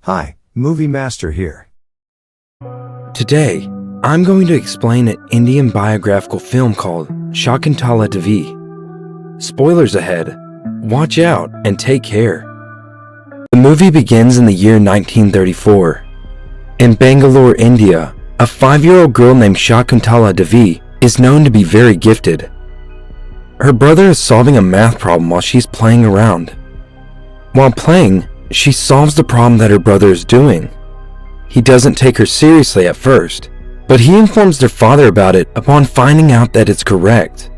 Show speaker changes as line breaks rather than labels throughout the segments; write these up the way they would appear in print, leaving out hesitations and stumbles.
Hi, Movie Master here.
Today, I'm going to explain an Indian biographical film called Shakuntala Devi. Spoilers ahead. Watch out and take care. The movie begins in the year 1934. In Bangalore, India, a 5-year-old girl named Shakuntala Devi is known to be very gifted. Her brother is solving a math problem while she's playing around. While playing, she solves the problem that her brother is doing. He doesn't take her seriously at first, but he informs their father about it upon finding out that it's correct.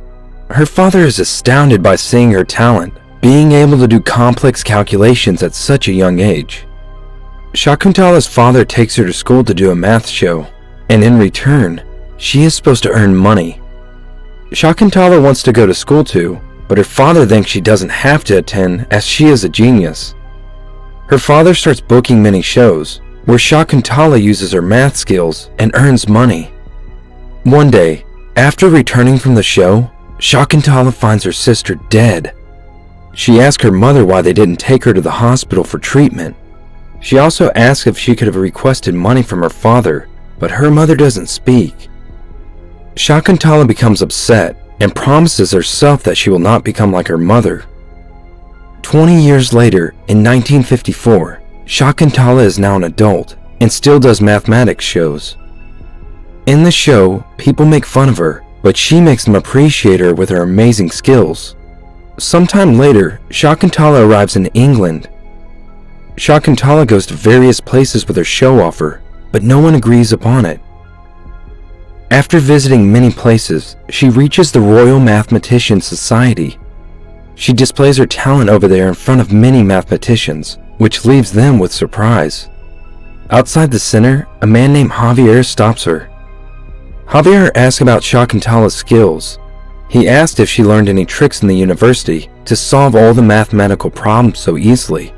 Her father is astounded by seeing her talent, being able to do complex calculations at such a young age. Shakuntala's father takes her to school to do a math show, and in return, she is supposed to earn money. Shakuntala wants to go to school too, but her father thinks she doesn't have to attend as she is a genius. Her father starts booking many shows, where Shakuntala uses her math skills and earns money. One day, after returning from the show, Shakuntala finds her sister dead. She asks her mother why they didn't take her to the hospital for treatment. She also asks if she could have requested money from her father, but her mother doesn't speak. Shakuntala becomes upset and promises herself that she will not become like her mother. 20 years later, in 1954, Shakuntala is now an adult and still does mathematics shows. In the show, people make fun of her, but she makes them appreciate her with her amazing skills. Sometime later, Shakuntala arrives in England. Shakuntala goes to various places with her show offer, but no one agrees upon it. After visiting many places, she reaches the Royal Mathematician Society. She displays her talent over there in front of many mathematicians, which leaves them with surprise. Outside the center, a man named Javier stops her. Javier asks about Shakuntala's skills. He asked if she learned any tricks in the university to solve all the mathematical problems so easily.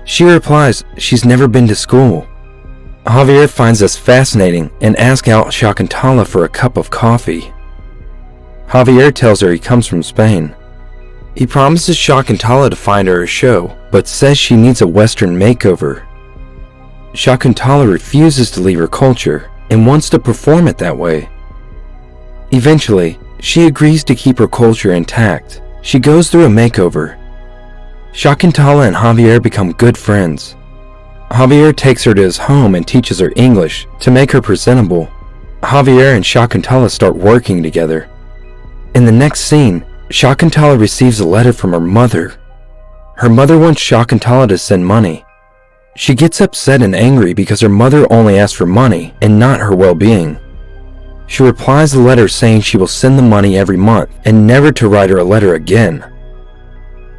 She replies she's never been to school. Javier finds this fascinating and asks out Shakuntala for a cup of coffee. Javier tells her he comes from Spain. He promises Shakuntala to find her a show, but says she needs a Western makeover. Shakuntala refuses to leave her culture and wants to perform it that way. Eventually, she agrees to keep her culture intact. She goes through a makeover. Shakuntala and Javier become good friends. Javier takes her to his home and teaches her English to make her presentable. Javier and Shakuntala start working together. In the next scene, Shakuntala receives a letter from her mother. Her mother wants Shakuntala to send money. She gets upset and angry because her mother only asks for money and not her well-being. She replies the letter saying she will send the money every month and never to write her a letter again.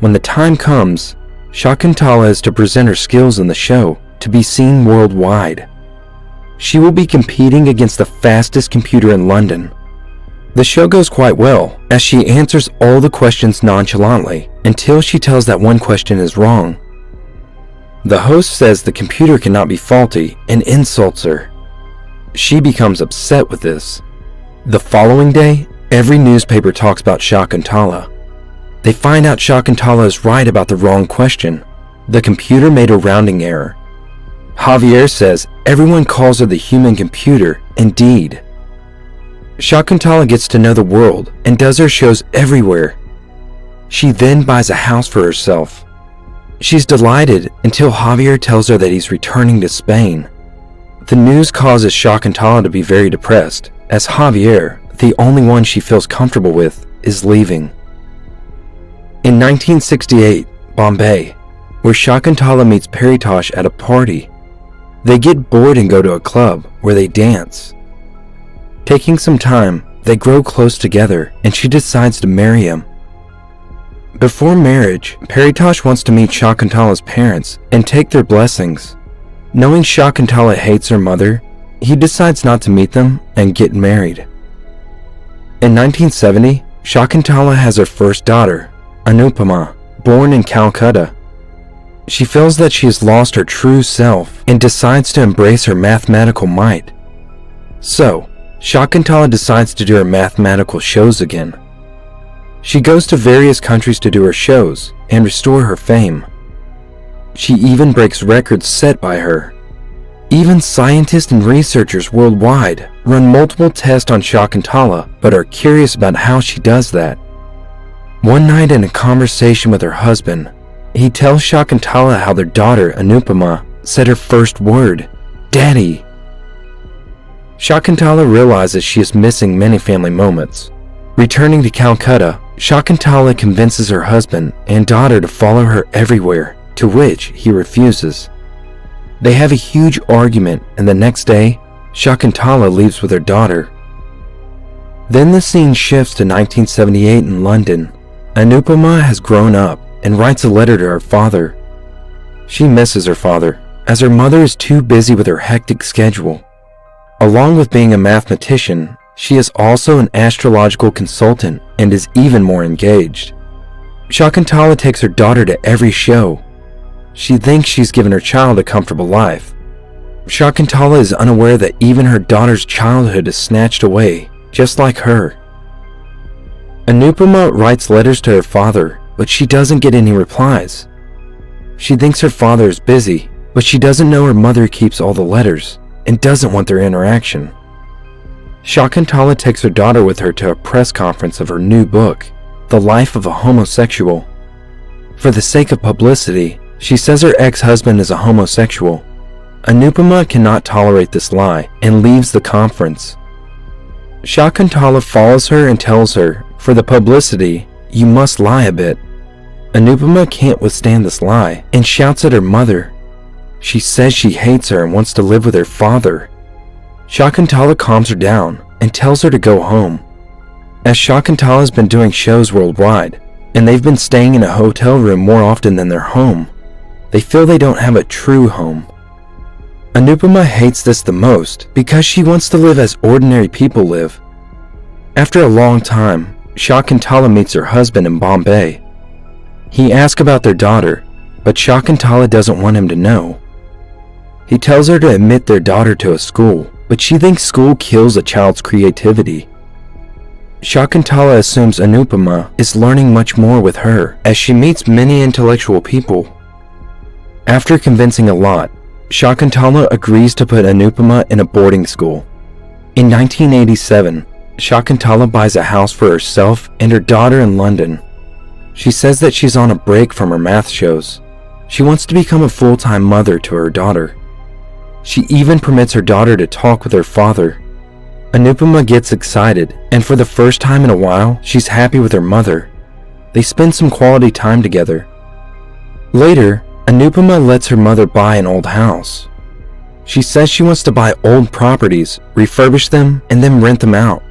When the time comes, Shakuntala is to present her skills in the show to be seen worldwide. She will be competing against the fastest computer in London. The show goes quite well, as she answers all the questions nonchalantly until she tells that one question is wrong. The host says the computer cannot be faulty and insults her. She becomes upset with this. The following day, every newspaper talks about Shakuntala. They find out Shakuntala is right about the wrong question. The computer made a rounding error. Javier says everyone calls her the human computer, indeed. Shakuntala gets to know the world and does her shows everywhere. She then buys a house for herself. She's delighted until Javier tells her that he's returning to Spain. The news causes Shakuntala to be very depressed, as Javier, the only one she feels comfortable with, is leaving. In 1968, Bombay, where Shakuntala meets Paritosh at a party. They get bored and go to a club where they dance. Taking some time, they grow close together and she decides to marry him. Before marriage, Paritosh wants to meet Shakuntala's parents and take their blessings. Knowing Shakuntala hates her mother, he decides not to meet them and get married. In 1970, Shakuntala has her first daughter, Anupama, born in Calcutta. She feels that she has lost her true self and decides to embrace her mathematical might. So, Shakuntala decides to do her mathematical shows again. She goes to various countries to do her shows and restore her fame. She even breaks records set by her. Even scientists and researchers worldwide run multiple tests on Shakuntala but are curious about how she does that. One night in a conversation with her husband, he tells Shakuntala how their daughter, Anupama, said her first word, "Daddy." Shakuntala realizes she is missing many family moments. Returning to Calcutta, Shakuntala convinces her husband and daughter to follow her everywhere, to which he refuses. They have a huge argument, and the next day, Shakuntala leaves with her daughter. Then the scene shifts to 1978 in London. Anupama has grown up and writes a letter to her father. She misses her father, as her mother is too busy with her hectic schedule. Along with being a mathematician, she is also an astrological consultant and is even more engaged. Shakuntala takes her daughter to every show. She thinks she's given her child a comfortable life. Shakuntala is unaware that even her daughter's childhood is snatched away, just like her. Anupama writes letters to her father, but she doesn't get any replies. She thinks her father is busy, but she doesn't know her mother keeps all the letters and doesn't want their interaction. Shakuntala takes her daughter with her to a press conference of her new book, The Life of a Homosexual. For the sake of publicity, she says her ex-husband is a homosexual. Anupama cannot tolerate this lie and leaves the conference. Shakuntala follows her and tells her, for the publicity, you must lie a bit. Anupama can't withstand this lie and shouts at her mother. She says she hates her and wants to live with her father. Shakuntala calms her down and tells her to go home. As Shakuntala has been doing shows worldwide, and they've been staying in a hotel room more often than their home, they feel they don't have a true home. Anupama hates this the most because she wants to live as ordinary people live. After a long time, Shakuntala meets her husband in Bombay. He asks about their daughter, but Shakuntala doesn't want him to know. He tells her to admit their daughter to a school, but she thinks school kills a child's creativity. Shakuntala assumes Anupama is learning much more with her as she meets many intellectual people. After convincing a lot, Shakuntala agrees to put Anupama in a boarding school. In 1987, Shakuntala buys a house for herself and her daughter in London. She says that she's on a break from her math shows. She wants to become a full-time mother to her daughter. She even permits her daughter to talk with her father. Anupama gets excited, and for the first time in a while, she's happy with her mother. They spend some quality time together. Later, Anupama lets her mother buy an old house. She says she wants to buy old properties, refurbish them, and then rent them out.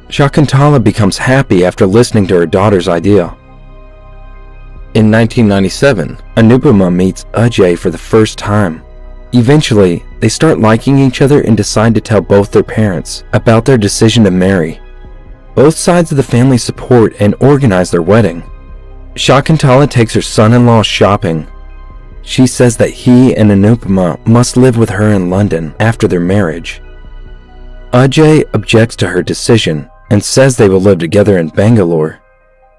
Shakuntala becomes happy after listening to her daughter's idea. In 1997, Anupama meets Ajay for the first time. Eventually, they start liking each other and decide to tell both their parents about their decision to marry. Both sides of the family support and organize their wedding. Shakuntala takes her son-in-law shopping. She says that he and Anupama must live with her in London after their marriage. Ajay objects to her decision and says they will live together in Bangalore.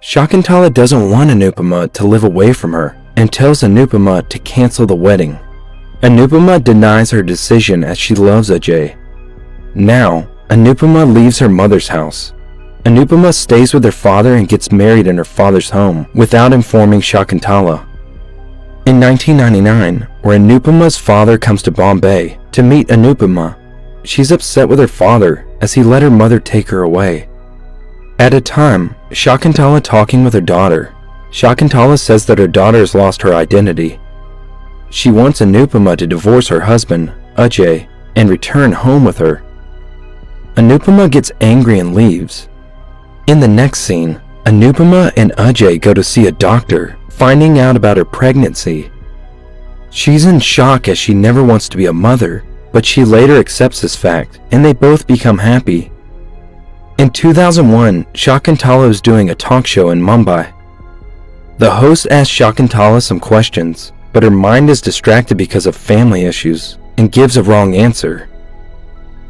Shakuntala doesn't want Anupama to live away from her and tells Anupama to cancel the wedding. Anupama denies her decision as she loves Ajay. Now, Anupama leaves her mother's house. Anupama stays with her father and gets married in her father's home without informing Shakuntala. In 1999, where Anupama's father comes to Bombay to meet Anupama, she's upset with her father as he let her mother take her away. At a time, Shakuntala talking with her daughter, Shakuntala says that her daughter has lost her identity. She wants Anupama to divorce her husband, Ajay, and return home with her. Anupama gets angry and leaves. In the next scene, Anupama and Ajay go to see a doctor, finding out about her pregnancy. She's in shock as she never wants to be a mother, but she later accepts this fact, and they both become happy. In 2001, Shakuntala is doing a talk show in Mumbai. The host asks Shakuntala some questions, but her mind is distracted because of family issues and gives a wrong answer.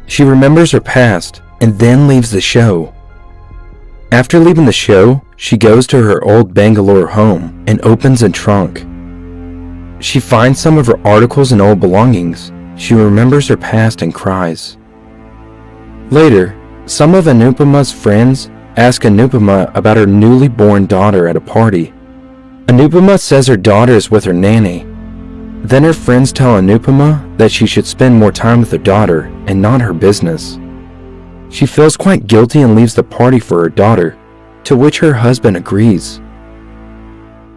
She remembers her past and then leaves the show. After leaving the show, she goes to her old Bangalore home and opens a trunk. She finds some of her articles and old belongings. She remembers her past and cries. Later, some of Anupama's friends ask Anupama about her newly born daughter at a party. Anupama says her daughter is with her nanny. Then her friends tell Anupama that she should spend more time with her daughter and not her business. She feels quite guilty and leaves the party for her daughter, to which her husband agrees.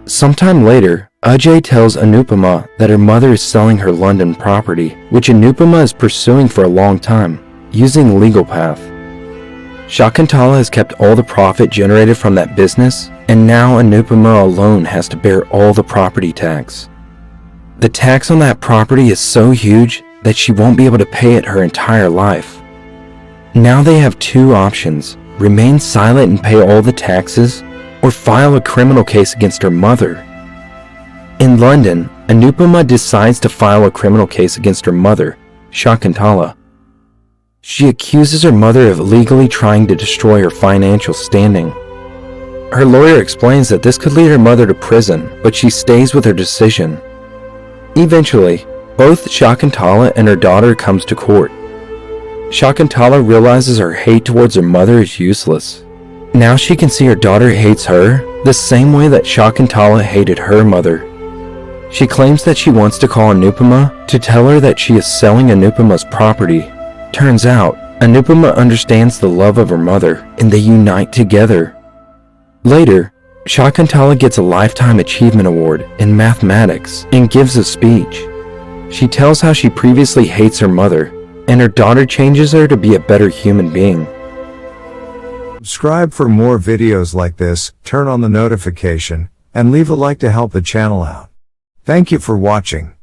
Sometime later, Ajay tells Anupama that her mother is selling her London property, which Anupama is pursuing for a long time, using the legal path. Shakuntala has kept all the profit generated from that business, and now Anupama alone has to bear all the property tax. The tax on that property is so huge that she won't be able to pay it her entire life. Now they have two options: remain silent and pay all the taxes, or file a criminal case against her mother. In London, Anupama decides to file a criminal case against her mother, Shakuntala. She accuses her mother of illegally trying to destroy her financial standing. Her lawyer explains that this could lead her mother to prison, but she stays with her decision. Eventually, both Shakuntala and her daughter comes to court. Shakuntala realizes her hate towards her mother is useless. Now she can see her daughter hates her the same way that Shakuntala hated her mother. She claims that she wants to call Anupama to tell her that she is selling Anupama's property. Turns out, Anupama understands the love of her mother, and they unite together. Later, Shakuntala gets a Lifetime Achievement Award in mathematics and gives a speech. She tells how she previously hates her mother, and her daughter changes her to be a better human being.
Subscribe for more videos like this, turn on the notification, and leave a like to help the channel out. Thank you for watching.